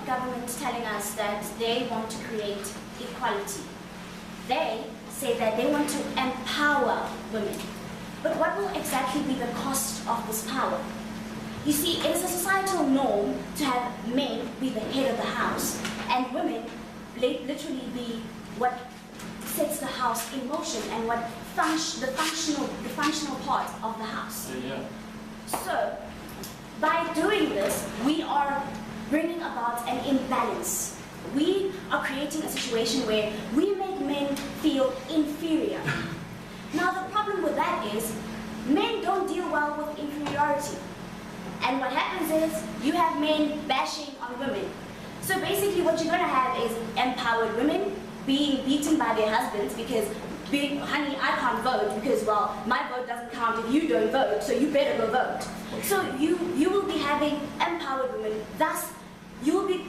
government telling us that they want to create equality. They say that they want to empower women. But what will exactly be the cost of this power? You see, it is a societal norm to have men be the head of the house and women literally be what sets the house in motion and what the functional part of the house. Yeah. So, by doing this, we are bringing about an imbalance. We are creating a situation where we make men feel inferior. Now, the problem with that is men don't deal well with inferiority. And what happens is you have men bashing on women. So basically what you're going to have is empowered women being beaten by their husbands because, honey, I can't vote because, well, my vote doesn't count if you don't vote, so you better go vote. So you will be having empowered women. Thus, you will be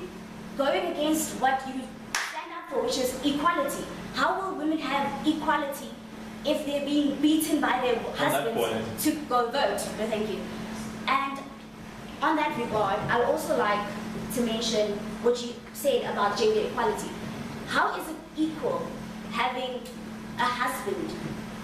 going against what you stand up for, which is equality. How will women have equality if they're being beaten by their husbands to go vote? No, thank you. And on that regard, I would also like to mention what you said about gender equality. How is it equal having a husband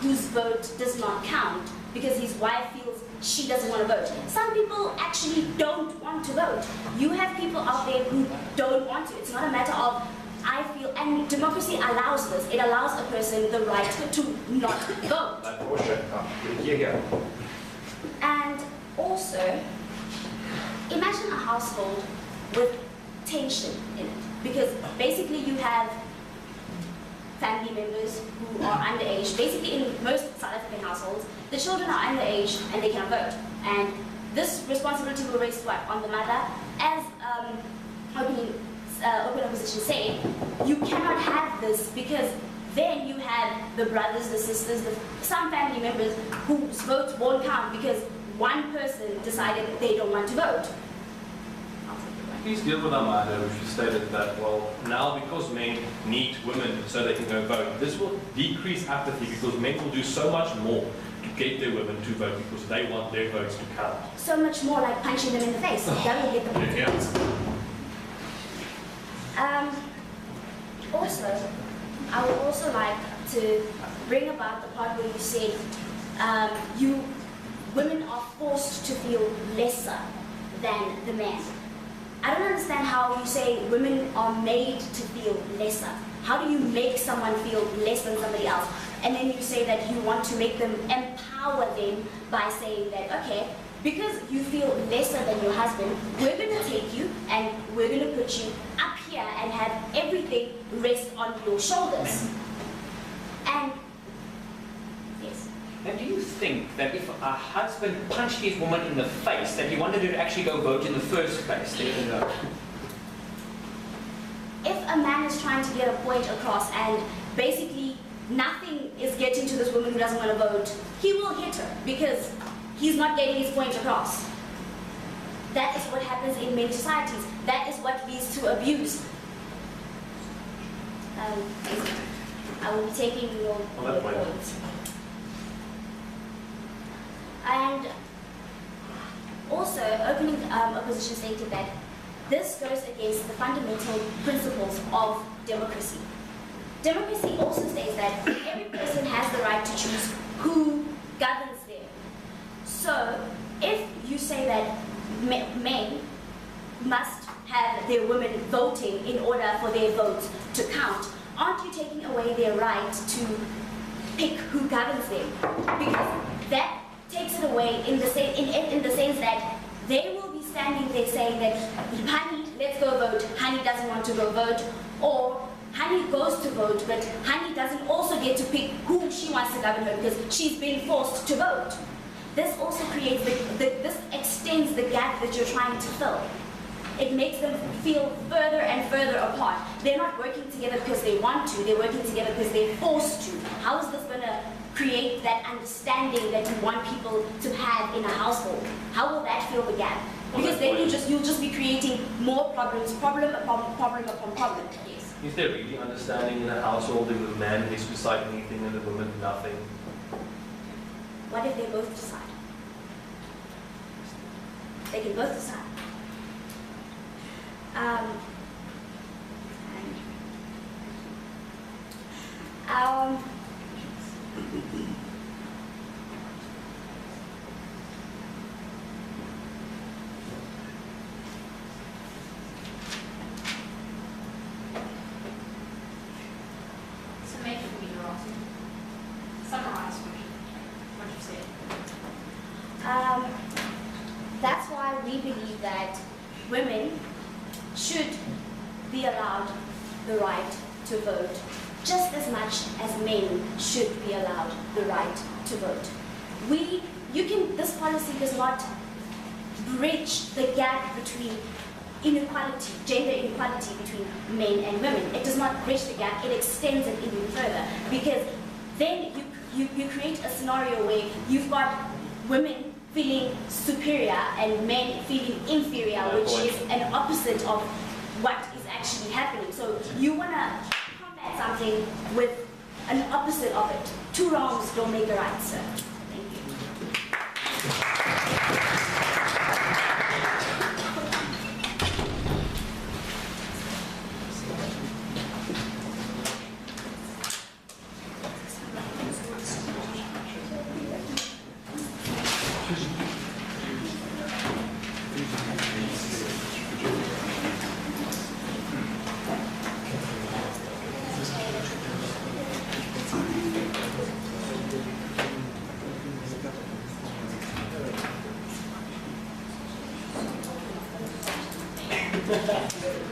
whose vote does not count because his wife feels she doesn't want to vote? Some people actually don't want to vote. You have people out there who don't want to. It's not a matter of I feel, and democracy allows this. It allows a person the right to not vote. And also, imagine a household with tension in it. Because basically you have family members who are underage. Basically in most South African households, the children are underage and they cannot vote. And this responsibility will rest what? On the mother. As Open Opposition say, you cannot have this because then you have the brothers, the sisters, some family members whose votes won't count because one person decided that they don't want to vote. Please deal with Amanda, who stated that, well, now because men need women so they can go vote, this will decrease apathy because men will do so much more to get their women to vote because they want their votes to count. So much more like punching them in the face. That will get them to vote. Also, I would also like to bring about the part where you said women are forced to feel lesser than the man. I don't understand how you say women are made to feel lesser. How do you make someone feel less than somebody else? And then you say that you want to make them, empower them by saying that, okay, because you feel lesser than your husband, we're going to take you and we're going to put you up here and have everything rest on your shoulders. And, yes. And do you think that if a husband punched his woman in the face, that he wanted her to actually go vote in the first place? If a man is trying to get a point across and basically nothing is getting to this woman who doesn't want to vote, he will hit her because he's not getting his point across. That is what happens in many societies. That is what leads to abuse. I will be taking your points. And also, Opening Opposition stated that this goes against the fundamental principles of democracy. Democracy also states that every person has the right to choose who governs them. So, if you say that men must have their women voting in order for their votes to count, aren't you taking away their right to pick who governs them? Because that takes it away in the sense that they will be standing there saying that, honey, let's go vote, honey doesn't want to go vote, or honey goes to vote, but honey doesn't also get to pick who she wants to govern her because she's been forced to vote. This also creates, this extends the gap that you're trying to fill. It makes them feel further and further apart. They're not working together because they want to, they're working together because they're forced to. How is this going to create that understanding that you want people to have in a household? How will that fill the gap? Because then you'll just be creating more problems, problem upon problem upon problem. Yes. Is there really understanding in a household if the man is beside anything and the woman nothing? What if they both decide? They can both decide. Um, So make it for me, Ross. Summarize for me what you said. That's why we believe that women should be allowed the right to vote just as much as men should be allowed the right to vote. This policy does not bridge the gap between inequality, gender inequality between men and women. It does not bridge the gap, it extends it even further, because then you create a scenario where you've got women feeling superior and men feeling inferior, which is an opposite of what is actually happening. So you want to combat something with an opposite of it. Two wrongs don't make a right, sir. Thank you.